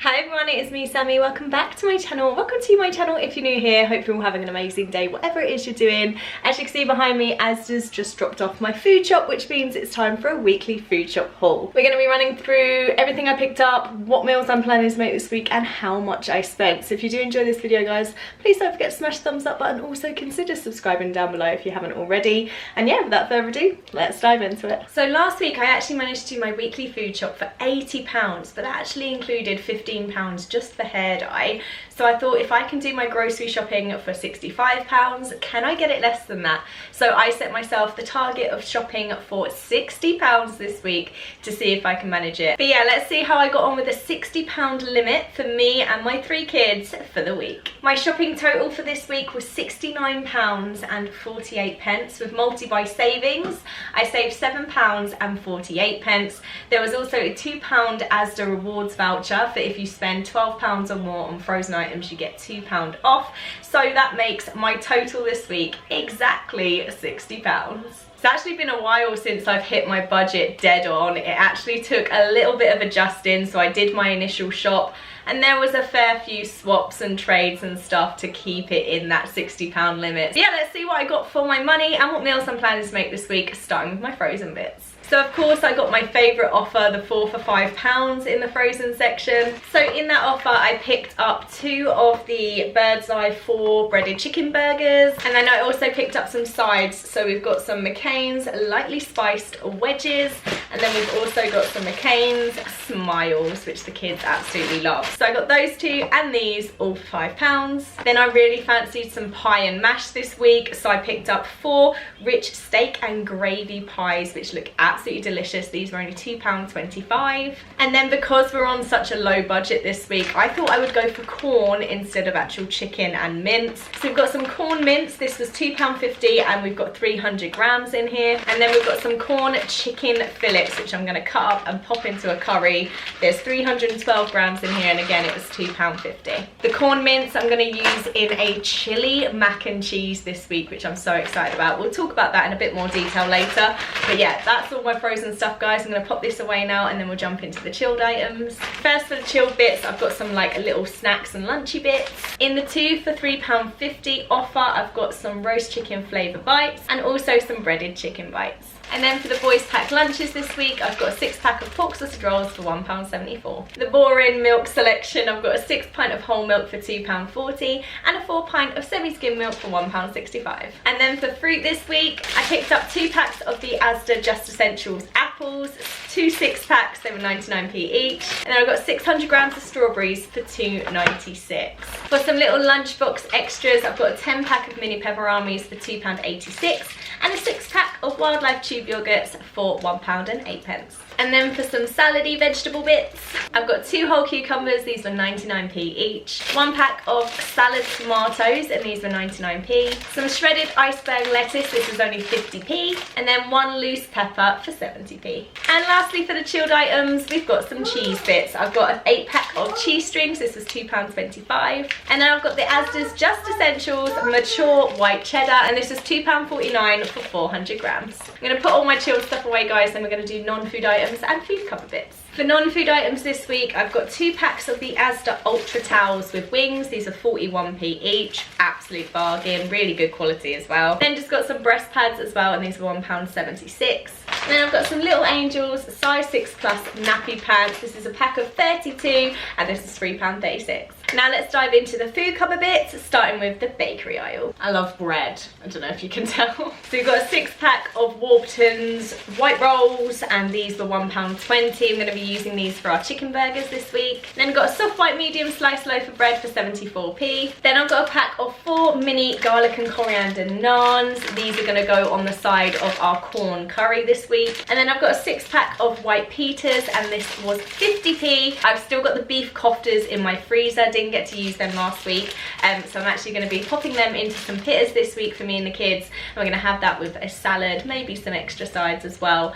Hi everyone, it's me Sammy. Welcome back to my channel. Welcome to my channel if you're new here. Hope you're all having an amazing day, whatever it is you're doing. As you can see behind me, Asda's just dropped off my food shop, which means it's time for a weekly food shop haul. We're going to be running through everything I picked up, what meals I'm planning to make this week, and how much I spent. So if you do enjoy this video, guys, please don't forget to smash the thumbs up button. Also consider subscribing down below if you haven't already. And yeah, without further ado, let's dive into it. So last week I actually managed to do my weekly food shop for £80, but that actually included £15 just for hair dye. So I thought, if I can do my grocery shopping for £65, can I get it less than that? So I set myself the target of shopping for £60 this week to see if I can manage it. But yeah, let's see how I got on with the £60 limit for me and my 3 kids for the week. My shopping total for this week was £69.48 with multi-buy savings. I saved £7.48. There was also a £2 Asda rewards voucher for if you spend £12 or more on frozen items, you get £2 off. So that makes my total this week exactly £60. It's actually been a while since I've hit my budget dead on. It actually took a little bit of adjusting, so I did my initial shop and there was a fair few swaps and trades and stuff to keep it in that £60 limit. So yeah, let's see what I got for my money and what meals I'm planning to make this week, starting with my frozen bits. So of course I got my favourite offer, the 4 for £5 in the frozen section. So in that offer I picked up 2 of the Bird's Eye 4 breaded chicken burgers, and then I also picked up some sides. So we've got some McCain's lightly spiced wedges, and then we've also got some McCain's Smiles, which the kids absolutely love. So I got those 2 and these all for £5. Then I really fancied some pie and mash this week, so I picked up 4 rich steak and gravy pies, which look absolutely delicious. These were only £2.25. And then because we're on such a low budget this week, I thought I would go for corn instead of actual chicken and mince. So we've got some corn mince. This was £2.50 and we've got 300 grams in here. And then we've got some corn chicken fillets, which I'm going to cut up and pop into a curry. There's 312 grams in here, and again it was £2.50. The corn mince I'm going to use in a chili mac and cheese this week, which I'm so excited about. We'll talk about that in a bit more detail later. But yeah, that's all my frozen stuff, guys. I'm going to pop this away now and then we'll jump into the chilled items. First, for the chilled bits, I've got some like little snacks and lunchy bits. In the 2 for £3.50 offer, I've got some roast chicken flavour bites and also some breaded chicken bites. And then for the boys pack lunches this week, I've got a 6-pack of pork sausage rolls for £1.74. The boring milk selection, I've got a 6 pint of whole milk for £2.40 and a 4 pint of semi-skim milk for £1.65. And then for fruit this week, I picked up 2 packs of the Asda Just Essentials apples, 2 6-packs, they were 99p each. And then I've got 600 grams of strawberries for £2.96. For some little lunchbox extras, I've got a 10-pack of mini pepperonis for £2.86 and a 6-pack of Wildlife tube yogurts for £1.08. And then for some salady vegetable bits, I've got 2 whole cucumbers, these were 99p each. 1 pack of salad tomatoes, and these were 99p. Some shredded iceberg lettuce, this was only 50p. And then 1 loose pepper for 70p. And lastly, for the chilled items, we've got some cheese bits. I've got an 8-pack of cheese strings, this was £2.25. And then I've got the Asda's Just Essentials mature white cheddar, and this is £2.49 for 400 grams. I'm going to put all my chilled stuff away, guys, and we're going to do non-food items and food cover bits. For non-food items this week, I've got 2 packs of the Asda Ultra Towels with wings. These are 41p each. Absolute bargain, really good quality as well. Then just got some breast pads as well, and these were £1.76. And then I've got some Little Angels size 6 plus nappy pads. This is a pack of 32 and this is £3.36. Now let's dive into the food cover bits, starting with the bakery aisle. I love bread, I don't know if you can tell. So we've got a 6-pack of Warburton's white rolls, and these were £1.20. I'm going to be using these for our chicken burgers this week. Then I've got a soft white medium sliced loaf of bread for 74p. Then I've got a pack of 4 mini garlic and coriander naans. These are going to go on the side of our corn curry this week. And then I've got a 6-pack of white pitas, and this was 50p. I've still got the beef koftas in my freezer didn't get to use them last week, so I'm actually going to be popping them into some pitters this week for me and the kids, and we're going to have that with a salad, maybe some extra sides as well.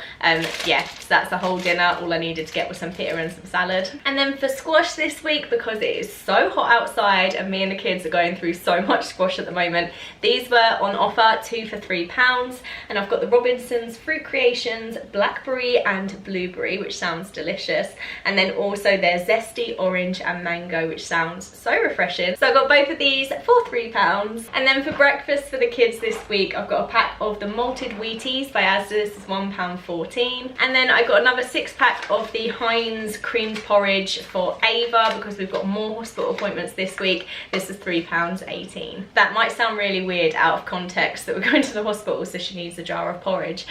Yeah, so that's the whole dinner. All I needed to get was some pitta and some salad. And then for squash this week, because it is so hot outside and me and the kids are going through so much squash at the moment, these were on offer, 2 for £3, and I've got the Robinson's Fruit Creations blackberry and blueberry, which sounds delicious, and then also their zesty orange and mango, which sounds so refreshing. So I got both of these for £3. And then for breakfast for the kids this week, I've got a pack of the malted Wheaties by Asda. This is £1.14, and then I got another 6-pack of the Heinz creamed porridge for Ava, because we've got more hospital appointments this week. This is £3.18. That might sound really weird out of context that we're going to the hospital, so she needs a jar of porridge.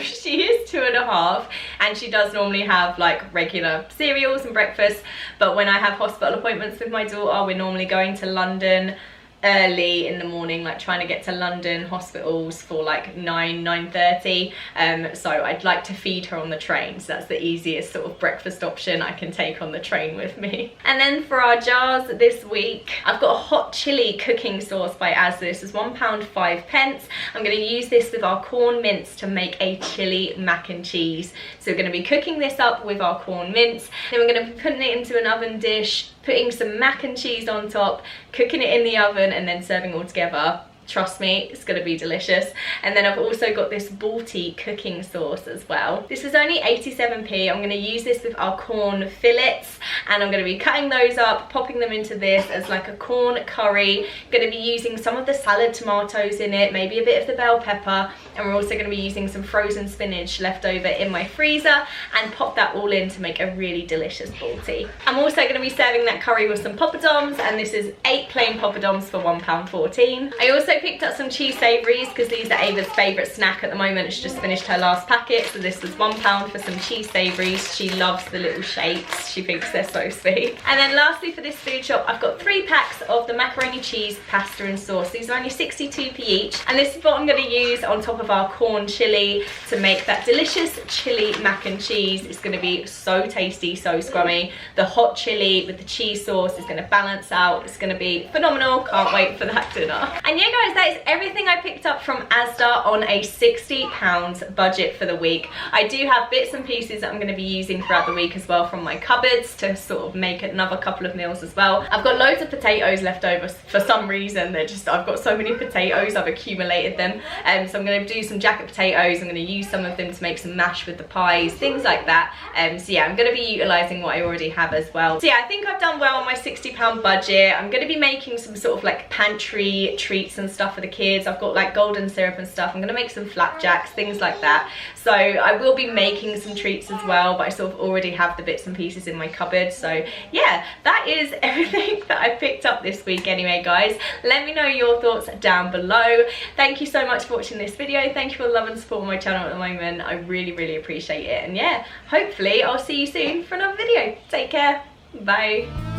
She is 2.5, and she does normally have like regular cereals and breakfast, but when I have hospital appointments with my daughter, we're normally going to London early in the morning, like trying to get to London hospitals for like 9:30, so I'd like to feed her on the train, so that's the easiest sort of breakfast option I can take on the train with me. And then for our jars this week, I've got a hot chili cooking sauce by Asda. This is £1.05. I'm going to use this with our corn mince to make a chili mac and cheese. So we're going to be cooking this up with our corn mince, then we're going to be putting it into an oven dish, putting some mac and cheese on top, cooking it in the oven, and then serving all together. Trust me, it's going to be delicious. And then I've also got this Balti cooking sauce as well. This is only 87p. I'm going to use this with our corn fillets, and I'm going to be cutting those up, popping them into this as like a corn curry. Going to be using some of the salad tomatoes in it, maybe a bit of the bell pepper, and we're also going to be using some frozen spinach left over in my freezer, and pop that all in to make a really delicious Balti. I'm also going to be serving that curry with some poppadoms, and this is 8 plain poppadoms for £1.14. I also picked up some cheese savouries because these are Ava's favourite snack at the moment. She just finished her last packet, so this was £1 for some cheese savouries. She loves the little shapes. She thinks they're so sweet. And then lastly for this food shop, I've got 3 packs of the macaroni cheese pasta and sauce. These are only 62p each, and this is what I'm going to use on top of our corn chilli to make that delicious chilli mac and cheese. It's going to be so tasty, so scrummy. The hot chilli with the cheese sauce is going to balance out. It's going to be phenomenal. Can't wait for that dinner. And yeah guys, that is everything I picked up from Asda on a £60 budget for the week. I do have bits and pieces that I'm going to be using throughout the week as well from my cupboards to sort of make another couple of meals as well. I've got loads of potatoes left over for some reason. I've got so many potatoes, I've accumulated them. So I'm going to do some jacket potatoes. I'm going to use some of them to make some mash with the pies, things like that. So yeah, I'm going to be utilising what I already have as well. So yeah, I think I've done well on my £60 budget. I'm going to be making some sort of like pantry treats and stuff for the kids. I've got like golden syrup and stuff. I'm going to make some flapjacks, things like that. So I will be making some treats as well, but I sort of already have the bits and pieces in my cupboard. So yeah, that is everything that I picked up this week anyway guys. Let me know your thoughts down below. Thank you so much for watching this video. Thank you for the love and support on my channel at the moment. I really appreciate it, and yeah, hopefully I'll see you soon for another video. Take care. Bye.